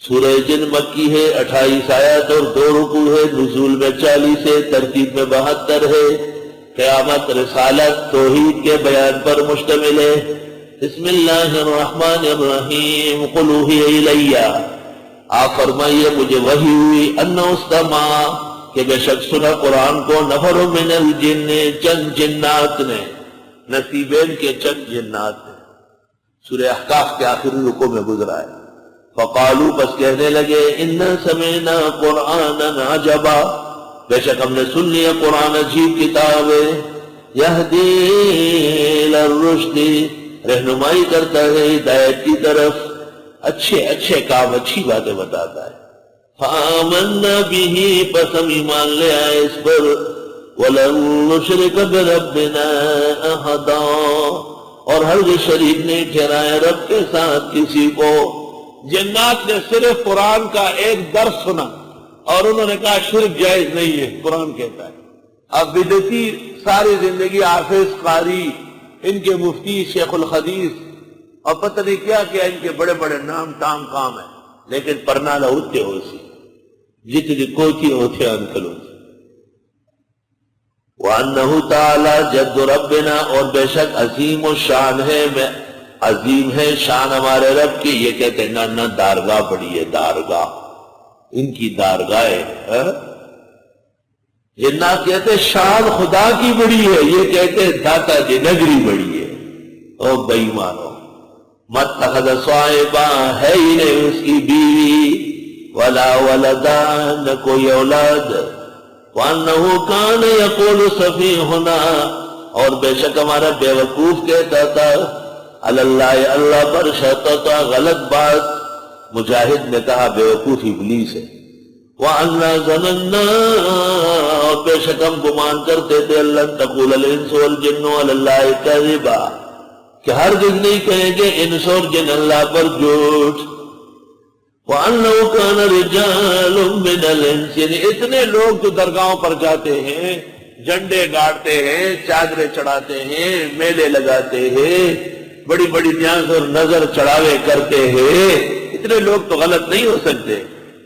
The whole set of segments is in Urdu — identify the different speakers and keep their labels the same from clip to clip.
Speaker 1: سورہ جن مکی ہے، 28 آیات اور 2 رکوع ہے، نزول میں 40 ہے، ترتیب میں 72 ہے، قیامت، رسالت، توحید کے بیان پر مشتمل ہے۔ بسم اللہ الرحمن الرحیم، قل اوحی الی، آپ فرمائیے مجھے وحی ہوئی، انہ استمع، کہ بے شک سنا قرآن کو، نفر من الجن، چند جنات نے، نصیبین کے چند جنات نے۔ سورہ احقاف کے آخری رکوع میں گزرا ہے۔ فقالوا، بس کہنے لگے، انا سمعنا قرآنا عجبا، بے شک ہم نے سن لیا قرآن عجیب کتاب ہے، یہدی الی الرشد، رہنمائی کرتا ہے ہدایت کی طرف، اچھے اچھے کام، اچھی باتیں بتاتا ہے۔ فآمنا به، پس ہم ایمان لے آئے اس پر، وَلَن نُشْرِكَ بِرَبِّنَا أَحَدًا، اور ہرگز شریک نہیں ٹھہرائے رب کے ساتھ کسی کو۔ جنات نے صرف قرآن کا ایک درس سنا اور انہوں نے کہا شرک جائز نہیں ہے، قرآن کہتا ہے۔ اب بدعتی ساری زندگی حافظ، قاری، ان کے مفتی، شیخ الحدیث، اور پتہ نہیں کیا کیا ان کے بڑے بڑے نام تام کام ہیں، لیکن پرنالہ ہوتے ہو سی جتنی کوتی ہوتے انکلوں سے۔ وَأَنَّهُ تَعَالَى جَدُّ رَبِّنَا، اور بے شک عظیم و شان ہے، عظیم ہے شان ہمارے رب کی۔ یہ کہتے ہیں نہ دارگاہ بڑی ہے، دارگاہ، ان کی دارگاہ ہے۔ جنات کہتے شان خدا کی بڑی ہے، یہ کہتے داتا جی نگری بڑی ہے۔ او بے ایمانو، مَتَّخَذَ صَاحِبًا، ہے ہی نہیں اس کی بیوی، وَلَا وَلَدًا، نہ کوئی اولاد، وَأَنَّهُ كَانَ يَقُولُ سَفِيهُنَا، اور بے شک ہمارا بے وقوف کہتا تھا، علی اللہ، اللہ پر، شططا، غلط بات۔ مجاہد نے کہا بے وقوف ابلیس ہے۔ وَأَنَّا ظَنَنَّا، اور بے شک ہم گمان کرتے تھے، لَن تَقُولَ الْإِنسُ وَالْجِنُّ عَلَى اللَّهِ كَذِبًا، کہ ہرگز نہیں کہیں گے انس اور جن اللہ پر جھوٹ۔ وَأَنَّهُ كَانَ رِجَالٌ مِّنَ الْإِنسِ، یعنی اتنے لوگ جو درگاہوں پر جاتے ہیں، جھنڈے گاڑتے ہیں، چادریں چڑھاتے ہیں، میلے لگاتے ہیں، بڑی بڑی نیاز اور نظر چڑھاوے کرتے ہیں، اتنے لوگ تو غلط نہیں ہو سکتے۔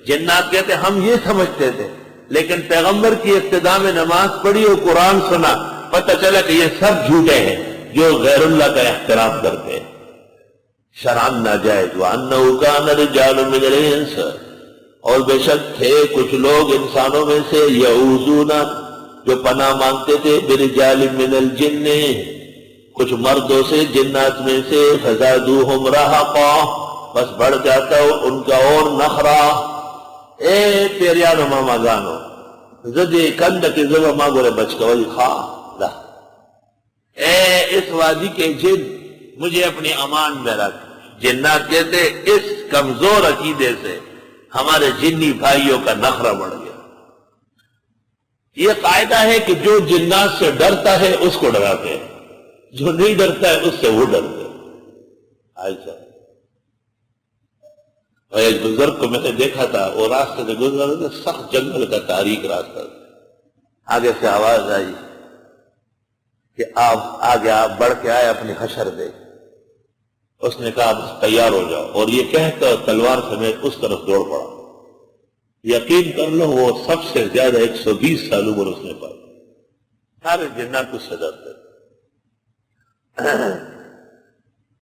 Speaker 1: جنات کہتے ہم یہ سمجھتے تھے، لیکن پیغمبر کی ابتدا میں نماز پڑھی اور قرآن سنا، پتہ چلا کہ یہ سب جھوٹے ہیں جو غیر اللہ کا احترام کرتے ہیں، شرعاً ناجائز۔ وَأَنَّهُ كَانَ رِجَالٌ مِّنَ الْإِنسِ، اور بے شک تھے کچھ لوگ انسانوں میں سے، یعوذون، جو پناہ مانگتے تھے، برجال من الجن، کچھ مردوں سے جنات میں سے، فزادوہم رہقا، بس بڑھ جاتا ان کا اور نخرہ۔ اے پیریانو ماما گانو، زدی کند کی زبا ماں گورے بچکوئی خواہ دا، اے اس وادی کے جن، مجھے اپنی امان میں رکھ۔ جنات کہتے اس کمزور عقیدے سے ہمارے جنی بھائیوں کا نخرہ بڑھ گیا۔ یہ قاعدہ ہے کہ جو جنات سے ڈرتا ہے اس کو ڈراتے ہیں، جو نہیں ڈرتا ہے اس سے وہ ڈرتے ہیں۔ ایسا اور ایک بزرگ کو میں نے دیکھا تھا، وہ راستے سے گزر رہا تھا، سخت جنگل کا تاریک راستہ تھا، آگے سے آواز آئی کہ آپ آگے، آپ بڑھ کے آئے، اپنی حشر دے۔ اس نے کہا بس تیار ہو جاؤ، اور یہ کہہ کر تلوار سمیت اس طرف دوڑ پڑا۔ یقین کر لو وہ سب سے زیادہ 120 سال عمر اس نے پائی۔ سارے جنات اس سے ڈرتے تھے۔